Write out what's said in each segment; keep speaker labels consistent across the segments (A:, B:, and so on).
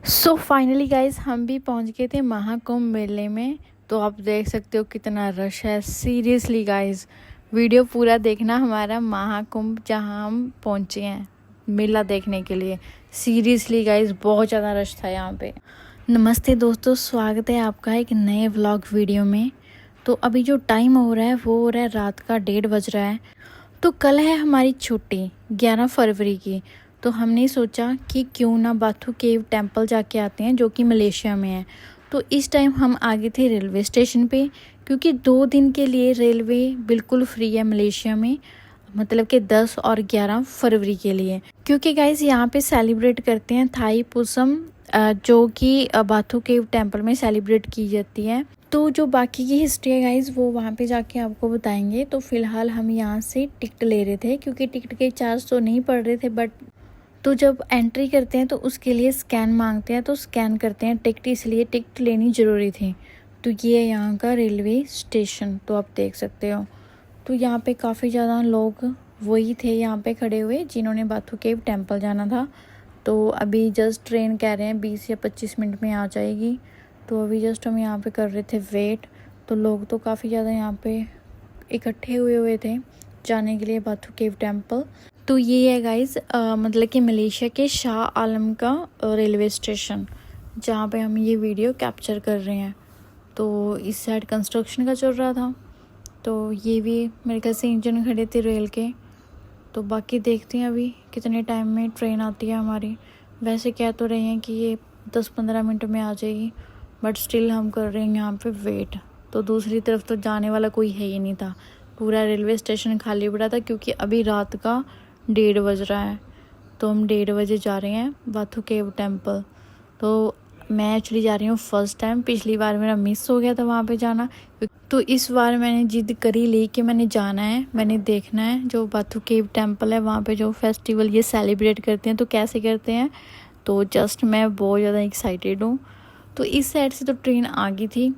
A: So finally guys हम भी पहुंच गए थे महाकुंभ मेले में। तो आप देख सकते हो कितना रश है। सीरियसली गाइज वीडियो पूरा देखना हमारा महाकुंभ जहां हम पहुंचे हैं मेला देखने के लिए। सीरियसली गाइज बहुत ज़्यादा रश था यहाँ पे। नमस्ते दोस्तों, स्वागत है आपका एक नए व्लॉग वीडियो में। तो अभी जो टाइम हो रहा है वो हो रहा है रात का 1:30 बज रहा है। तो कल है हमारी छुट्टी 11 फरवरी की। तो हमने सोचा कि क्यों ना बाथू केव टेम्पल जाके आते हैं जो कि मलेशिया में है। तो इस टाइम हम आ गए थे रेलवे स्टेशन पे, क्योंकि 2 दिन के लिए रेलवे बिल्कुल फ्री है मलेशिया में, मतलब कि 10 और 11 फरवरी के लिए। क्योंकि गाइज यहाँ पे सेलिब्रेट करते हैं थाई पुसम, जो कि बाथू केव टेम्पल में सेलिब्रेट की जाती है। तो जो बाकी की हिस्ट्री है गाइज वो वहाँ पे जाके आपको बताएंगे। तो फिलहाल हम यहाँ से टिकट ले रहे थे, क्योंकि टिकट के चार्ज तो नहीं पड़ रहे थे, बट तो जब एंट्री करते हैं तो उसके लिए स्कैन मांगते हैं, तो स्कैन करते हैं टिकट, इसलिए टिकट लेनी ज़रूरी थी। तो ये है यहाँ का रेलवे स्टेशन, तो आप देख सकते हो। तो यहाँ पे काफ़ी ज़्यादा लोग वही थे यहाँ पे खड़े हुए जिन्होंने बाथू केव टेम्पल जाना था। तो अभी जस्ट ट्रेन कह रहे हैं 20 या 25 मिनट में आ जाएगी। तो अभी जस्ट हम यहाँ पे कर रहे थे वेट। तो लोग तो काफ़ी ज़्यादा यहाँ पे इकट्ठे हुए थे जाने के लिए बाथू केव टेम्पल। तो ये है गाइज मतलब कि मलेशिया के शाह आलम का रेलवे स्टेशन, जहाँ पे हम ये वीडियो कैप्चर कर रहे हैं। तो इस साइड कंस्ट्रक्शन का चल रहा था। तो ये भी मेरे ख्याल से इंजन खड़े थे रेल के। तो बाकी देखते हैं अभी कितने टाइम में ट्रेन आती है हमारी। वैसे कह तो रहे हैं कि ये 10-15 मिनट में आ जाएगी, बट स्टिल हम कर रहे हैं यहाँ पे वेट। तो दूसरी तरफ तो जाने वाला कोई है ही नहीं था, पूरा रेलवे स्टेशन खाली पड़ा था, क्योंकि अभी रात का 1:30 बज रहा है। तो हम 1:30 बजे जा रहे हैं बाथू केव टेम्पल। तो मैं एक्चुअली जा रही हूँ फर्स्ट टाइम। पिछली बार मेरा मिस हो गया था वहाँ पे जाना, तो इस बार मैंने जिद करी ली कि मैंने जाना है, मैंने देखना है जो बाथू केव टेम्पल है वहाँ पे जो फेस्टिवल ये सेलिब्रेट करते हैं तो कैसे करते हैं। तो जस्ट मैं बहुत ज़्यादा एक्साइटेड हूँ। तो इस साइड से तो ट्रेन आ गई थी।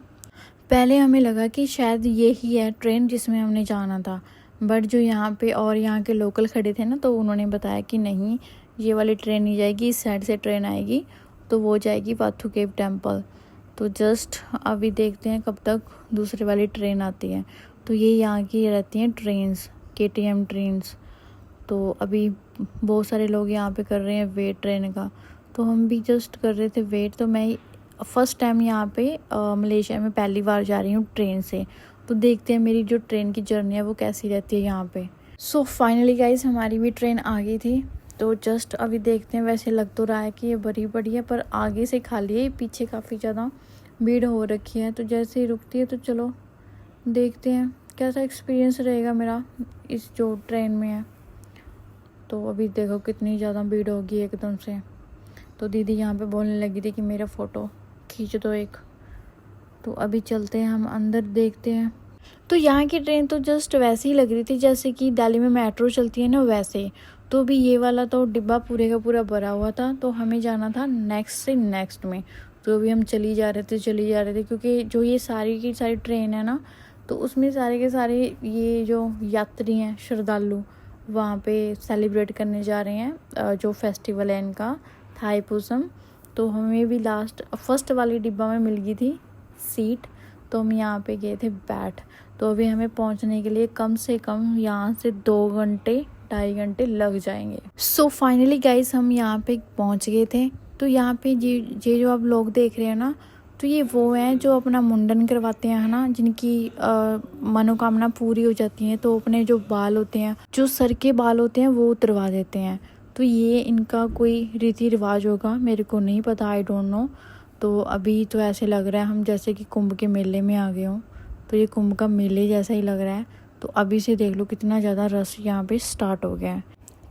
A: पहले हमें लगा कि शायद ये ही है ट्रेन जिसमें हमने जाना था, बट जो यहाँ पे और यहाँ के लोकल खड़े थे ना, तो उन्होंने बताया कि नहीं, ये वाली ट्रेन नहीं जाएगी, इस साइड से ट्रेन आएगी, तो वो जाएगी बाथू केव टेम्पल। तो जस्ट अभी देखते हैं कब तक दूसरी वाली ट्रेन आती है। तो ये यहाँ की रहती हैं ट्रेन्स, KTM ट्रेन्स। तो अभी बहुत सारे लोग यहाँ पे कर रहे हैं वेट ट्रेन का। तो हम भी जस्ट कर रहे थे वेट। तो मैं फर्स्ट टाइम यहाँ पे मलेशिया में पहली बार जा रही हूँ ट्रेन से। तो देखते हैं मेरी जो ट्रेन की जर्नी है वो कैसी रहती है यहाँ पे। सो फाइनली गाइज हमारी भी ट्रेन आ गई थी। तो जस्ट अभी देखते हैं, वैसे लग तो रहा है कि ये बड़ी बड़ी है, पर आगे से खाली है, पीछे काफ़ी ज़्यादा भीड़ हो रखी है। तो जैसे ही रुकती है तो चलो देखते हैं कैसा एक्सपीरियंस रहेगा मेरा इस जो ट्रेन में है। तो अभी देखो कितनी ज़्यादा भीड़ होगी एकदम से। तो दीदी यहाँ पे बोलने लगी थी कि मेरा फ़ोटो खींच दो एक। तो अभी चलते हैं हम अंदर, देखते हैं। तो यहाँ की ट्रेन तो जस्ट वैसे ही लग रही थी जैसे कि दिल्ली में मेट्रो चलती है ना, वैसे। तो भी ये वाला तो डिब्बा पूरे का पूरा भरा हुआ था। तो हमें जाना था नेक्स्ट से नेक्स्ट में। तो अभी हम चली जा रहे थे, क्योंकि जो ये सारी की सारी ट्रेन है ना, तो उसमें सारे के सारे ये जो यात्री हैं, श्रद्धालु, वहाँ पे सेलिब्रेट करने जा रहे हैं जो फेस्टिवल है इनका, थाई पुसम। तो हमें भी फर्स्ट वाली डिब्बा में मिल गई थी सीट। तो हम यहाँ पे गए थे बैठ। तो अभी हमें पहुँचने के लिए कम से कम यहाँ से 2-2.5 घंटे लग जाएंगे। सो फाइनली गाइस हम यहाँ पे पहुँच गए थे। तो यहाँ पे ये जो आप लोग देख रहे हैं ना, तो ये वो हैं जो अपना मुंडन करवाते हैं ना, जिनकी मनोकामना पूरी हो जाती है। तो अपने जो बाल होते हैं, जो सर के बाल होते हैं, वो उतरवा देते हैं। तो ये इनका कोई रीति रिवाज होगा, मेरे को नहीं पता, आई डोंट नो। तो अभी तो ऐसे लग रहा है हम जैसे कि कुंभ के मेले में आ गए हों। तो ये कुंभ का मेले जैसा ही लग रहा है। तो अभी से देख लो कितना ज़्यादा रश यहाँ पे स्टार्ट हो गया है।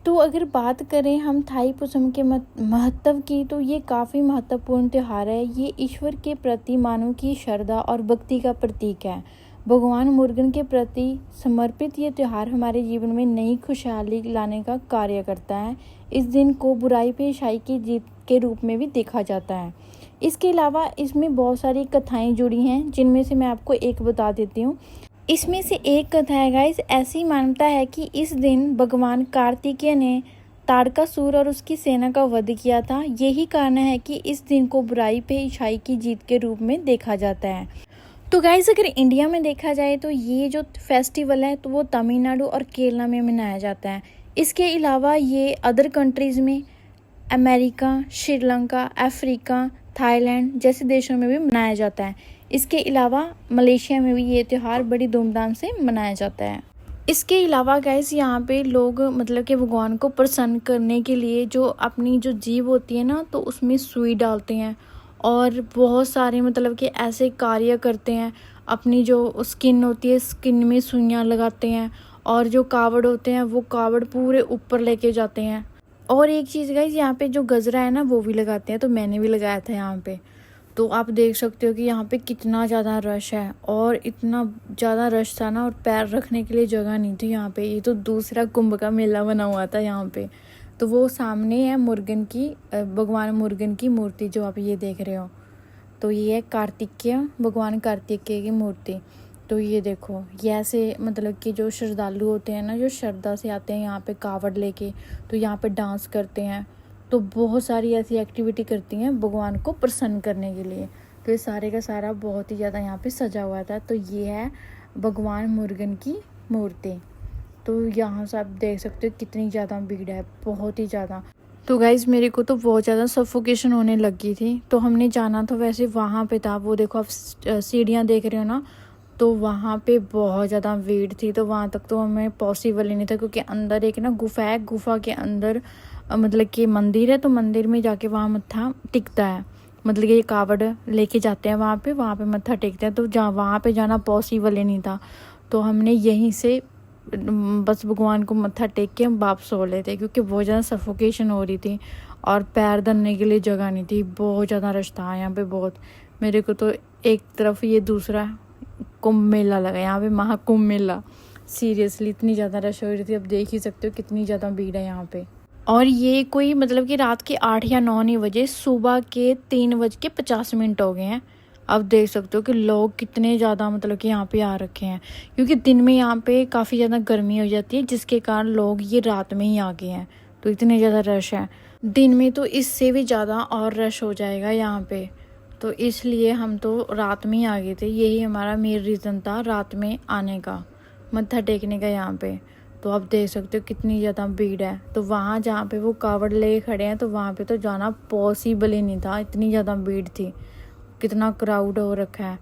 A: तो अगर बात करें हम थाई पुसम के महत्व की, तो ये काफ़ी महत्वपूर्ण त्यौहार है। ये ईश्वर के प्रति मानव की श्रद्धा और भक्ति का प्रतीक है। भगवान मुर्गन के प्रति समर्पित ये त्यौहार हमारे जीवन में नई खुशहाली लाने का कार्य करता है। इस दिन को बुराई पे अच्छाई की जीत के रूप में भी देखा जाता है। इसके अलावा इसमें बहुत सारी कथाएं जुड़ी हैं, जिनमें से मैं आपको एक बता देती हूँ। इसमें से एक कथा है गाइस, ऐसी मान्यता है कि इस दिन भगवान कार्तिकेय ने तारकासुर और उसकी सेना का वध किया था। यही कारण है कि इस दिन को बुराई पे अच्छाई की जीत के रूप में देखा जाता है। तो गाइस अगर इंडिया में देखा जाए तो ये जो फेस्टिवल है तो वो तमिलनाडु और केरला में मनाया जाता है। इसके अलावा ये अदर कंट्रीज़ में अमेरिका, श्रीलंका, अफ्रीका, थाईलैंड जैसे देशों में भी मनाया जाता है। इसके अलावा मलेशिया में भी ये त्यौहार बड़ी धूमधाम से मनाया जाता है। इसके अलावा गाइस यहाँ पे लोग मतलब कि भगवान को प्रसन्न करने के लिए जो अपनी जो जीभ होती है ना तो उसमें सुई डालते हैं और बहुत सारे मतलब कि ऐसे कार्य करते हैं। अपनी जो स्किन होती है स्किन में सुइयाँ लगाते हैं और जो कावड़ होते हैं वो कावड़ पूरे ऊपर लेके जाते हैं। और एक चीज़ गाइस यहाँ पे जो गजरा है ना वो भी लगाते हैं, तो मैंने भी लगाया था यहाँ पे। तो आप देख सकते हो कि यहाँ पे कितना ज़्यादा रश है और इतना ज़्यादा रश था ना और पैर रखने के लिए जगह नहीं थी यहाँ पे। ये तो दूसरा कुंभ का मेला बना हुआ था यहाँ पे। तो वो सामने है मुर्गन की भगवान मुर्गन की मूर्ति जो आप ये देख रहे हो। तो ये है कार्तिकेय भगवान कार्तिकेय की मूर्ति। तो ये देखो ये ऐसे मतलब कि जो श्रद्धालु होते हैं ना जो श्रद्धा से आते हैं यहाँ पे कावड़ लेके तो यहाँ पे डांस करते हैं। तो बहुत सारी ऐसी एक्टिविटी करती हैं भगवान को प्रसन्न करने के लिए। तो ये सारे का सारा बहुत ही ज़्यादा यहाँ पे सजा हुआ था। तो ये है भगवान मुर्गन की मूर्ति। तो यहाँ से आप देख सकते हो कितनी ज़्यादा भीड़ है, बहुत ही ज़्यादा। तो गाइज़ मेरे को तो बहुत ज़्यादा सफोकेशन होने लगी थी। तो हमने जाना था वैसे वहाँ पे था, वो देखो आप सीढ़ियाँ देख रहे हो ना, तो वहाँ पे बहुत ज़्यादा भीड़ थी। तो वहाँ तक तो हमें पॉसिबल ही नहीं था क्योंकि अंदर एक ना गुफा है, गुफा के अंदर मतलब कि मंदिर है। तो मंदिर में जाके वहाँ मत्था टिकता है, मतलब कि ये कावड़ लेके जाते हैं वहाँ पे मत्था टेकते हैं। तो वहाँ पे जाना पॉसिबल ही नहीं था। तो हमने यहीं से बस भगवान को मत्था टेक के हम वापस हो लेते क्योंकि बहुत ज़्यादा सफोकेशन हो रही थी और पैर धरने के लिए जगह नहीं थी। बहुत ज़्यादा रश था यहाँ पे बहुत। मेरे को तो एक तरफ ये दूसरा कुंभ मेला लगा, यहाँ पे महाकुंभ मेला। सीरियसली इतनी ज़्यादा रश हो रही थी, अब देख ही सकते हो कितनी ज़्यादा भीड़ है यहाँ पे। और ये कोई मतलब कि रात के 8 या 9 नहीं बजे, सुबह के 3:50 हो गए हैं। अब देख सकते हो कि लोग कितने ज़्यादा मतलब कि यहाँ पे आ रखे हैं क्योंकि दिन में यहाँ पे काफ़ी ज़्यादा गर्मी हो जाती है जिसके कारण लोग ये रात में ही आ गए हैं। तो इतने ज़्यादा रश है, दिन में तो इससे भी ज़्यादा और रश हो जाएगा यहाँ पे। तो इसलिए हम तो रात में ही आ गए थे, यही हमारा मेन रीज़न था रात में आने का, मत्था टेकने का यहाँ पे। तो आप देख सकते हो कितनी ज़्यादा भीड़ है। तो वहाँ जहाँ पे वो कावड़ ले खड़े हैं तो वहाँ पे तो जाना पॉसिबल ही नहीं था, इतनी ज़्यादा भीड़ थी। कितना क्राउड हो रखा है,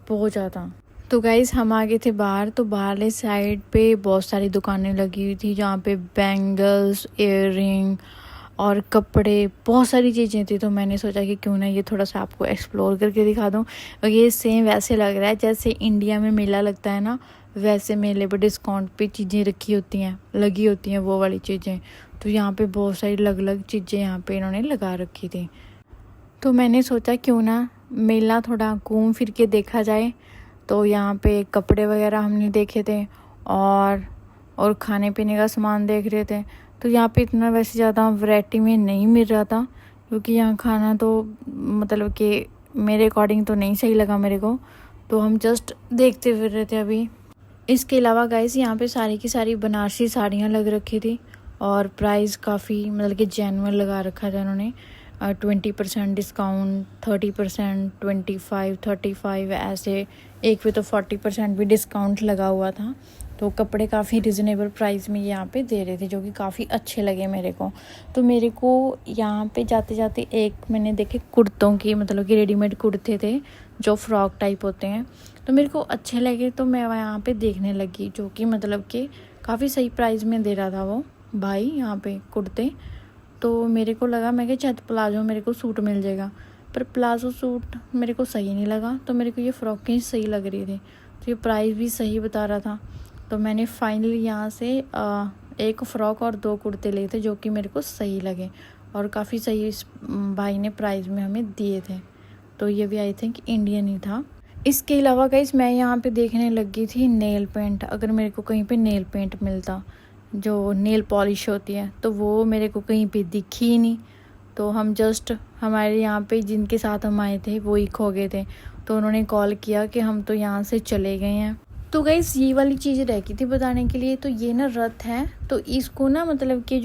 A: बहुत ज़्यादा। तो गाइज़ हम आ गए थे बाहर। तो बाहरले साइड पे बहुत सारी दुकानें लगी हुई थी जहाँ पे बैंगल्स, इयररिंग और कपड़े, बहुत सारी चीज़ें थी। तो मैंने सोचा कि क्यों ना ये थोड़ा सा आपको एक्सप्लोर करके दिखा दूँ। और ये सेम वैसे लग रहा है जैसे इंडिया में मेला लगता है ना, वैसे मेले पर डिस्काउंट पे चीज़ें रखी होती हैं, लगी होती हैं वो वाली चीज़ें। तो यहाँ पे बहुत सारी अलग अलग चीज़ें यहाँ पे इन्होंने लगा रखी थी। तो मैंने सोचा क्यों ना मेला थोड़ा घूम फिर के देखा जाए। तो यहाँ पे कपड़े वगैरह हमने देखे थे और खाने पीने का सामान देख रहे थे। तो यहाँ पे इतना वैसे ज़्यादा वैरायटी में नहीं मिल रहा था क्योंकि यहाँ खाना तो मतलब कि मेरे अकॉर्डिंग तो नहीं सही लगा मेरे को। तो हम जस्ट देखते फिर रहे थे अभी। इसके अलावा गाइस यहाँ पे सारी की सारी बनारसी साड़ियाँ लग रखी थी और प्राइस काफ़ी मतलब कि जेन्युइन लगा रखा था इन्होंने। 20% डिस्काउंट, 30%, 25, 35 ऐसे, एक पे तो 40% भी डिस्काउंट लगा हुआ था। तो कपड़े काफ़ी रिजनेबल प्राइस में यहाँ पे दे रहे थे जो कि काफ़ी अच्छे लगे मेरे को। तो मेरे को यहाँ पे जाते जाते एक मैंने देखे कुर्तों की मतलब कि रेडीमेड कुर्ते थे जो फ्रॉक टाइप होते हैं। तो मेरे को अच्छे लगे तो मैं यहाँ पे देखने लगी, जो कि मतलब कि काफ़ी सही प्राइस में दे रहा था वो भाई यहाँ पे कुर्ते। तो मेरे को लगा मैं कि शायद प्लाजो मेरे को सूट मिल जाएगा, पर प्लाजो सूट मेरे को सही नहीं लगा। तो मेरे को ये फ्रॉकें सही लग रही थी, तो ये प्राइस भी सही बता रहा था। तो मैंने फाइनली यहाँ से एक फ़्रॉक और 2 कुर्ते लिए थे जो कि मेरे को सही लगे और काफ़ी सही इस भाई ने प्राइस में हमें दिए थे। तो ये भी आई थिंक इंडियन ही था। इसके अलावा गाइस मैं यहाँ पे देखने लगी थी नेल पेंट। अगर मेरे को कहीं पे नेल पेंट मिलता, जो नेल पॉलिश होती है, तो वो मेरे को कहीं पे दिखी ही नहीं। तो हम जस्ट हमारे यहाँ पे जिनके साथ हम आए थे वो ही खो गए थे। तो उन्होंने कॉल किया कि हम तो यहाँ से चले गए हैं। तो गाइस ये वाली चीज़ रह गई थी बताने के लिए। तो ये ना रथ है, तो इसको ना मतलब कि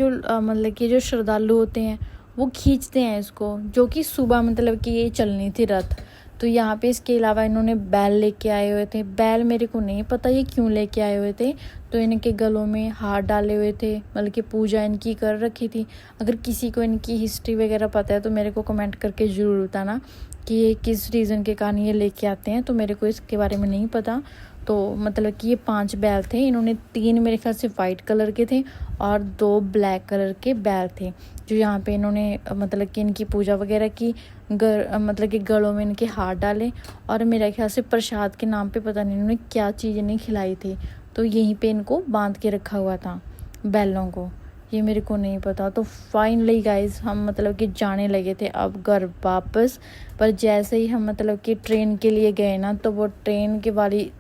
A: जो श्रद्धालु होते हैं वो खींचते हैं इसको, जो कि सुबह मतलब कि ये चलनी थी रथ। तो यहाँ पे इसके अलावा इन्होंने बैल लेके आए हुए थे। बैल मेरे को नहीं पता ये क्यों लेके आए हुए थे। तो इनके गलों में हार डाले हुए थे, मतलब कि पूजा इनकी कर रखी थी। अगर किसी को इनकी हिस्ट्री वगैरह पता है तो मेरे को कमेंट करके ज़रूर बताना कि ये किस रीज़न के कारण ये लेके आते हैं। तो मेरे को इसके बारे में नहीं पता। तो मतलब कि ये 5 बैल थे। इन्होंने 3 मेरे ख्याल से वाइट कलर के थे और 2 ब्लैक कलर के बैल थे, जो यहाँ पे इन्होंने मतलब कि इनकी पूजा वगैरह की। मतलब कि गलों में इनके हाथ डाले, और मेरे ख्याल से प्रसाद के नाम पे पता नहीं इन्होंने क्या चीज़ इन्हें खिलाई थी। तो यहीं पे इनको बांध के रखा हुआ था बैलों को, ये मेरे को नहीं पता। तो फाइनली गाइस हम मतलब कि जाने लगे थे अब घर वापस। पर जैसे ही हम मतलब कि ट्रेन के लिए गए ना, तो वो ट्रेन के वाली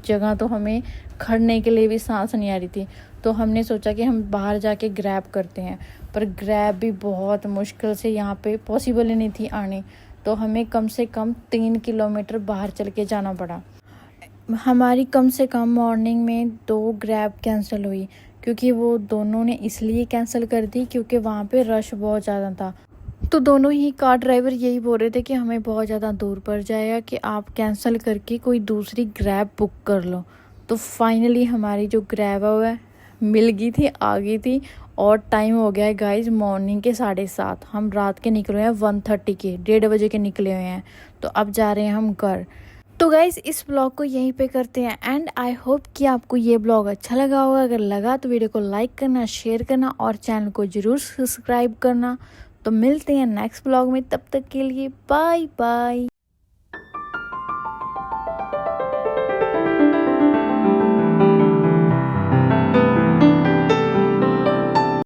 A: जगह तो हमें खड़ने के लिए भी सांस नहीं आ रही थी। तो हमने सोचा कि हम बाहर जाके ग्रैब करते हैं, पर ग्रैब भी बहुत मुश्किल से यहाँ पे पॉसिबल ही नहीं थी आने। तो हमें कम से कम 3 किलोमीटर बाहर चल के जाना पड़ा। हमारी कम से कम मॉर्निंग में 2 ग्रैब कैंसिल हुई, क्योंकि वो दोनों ने इसलिए कैंसिल कर दी क्योंकि वहाँ पे रश बहुत ज़्यादा था। तो दोनों ही कार ड्राइवर यही बोल रहे थे कि हमें बहुत ज़्यादा दूर पड़ जाएगा, कि आप कैंसिल करके कोई दूसरी ग्रैब बुक कर लो। तो फाइनली हमारी जो ग्रैब है वह मिल गई थी, आ गई थी। और टाइम हो गया है गाइज मॉर्निंग के 7:30। हम रात के निकले हैं 1:30 के, 1:30 बजे के निकले हुए हैं। तो अब जा रहे हैं हम घर। तो गाइज़ इस ब्लॉग को यहीं पे करते हैं एंड आई होप कि आपको ये ब्लॉग अच्छा लगा होगा। अगर लगा तो वीडियो को लाइक करना, शेयर करना और चैनल को ज़रूर सब्सक्राइब करना। तो मिलते हैं नेक्स्ट ब्लॉग में, तब तक के लिए बाय बाय।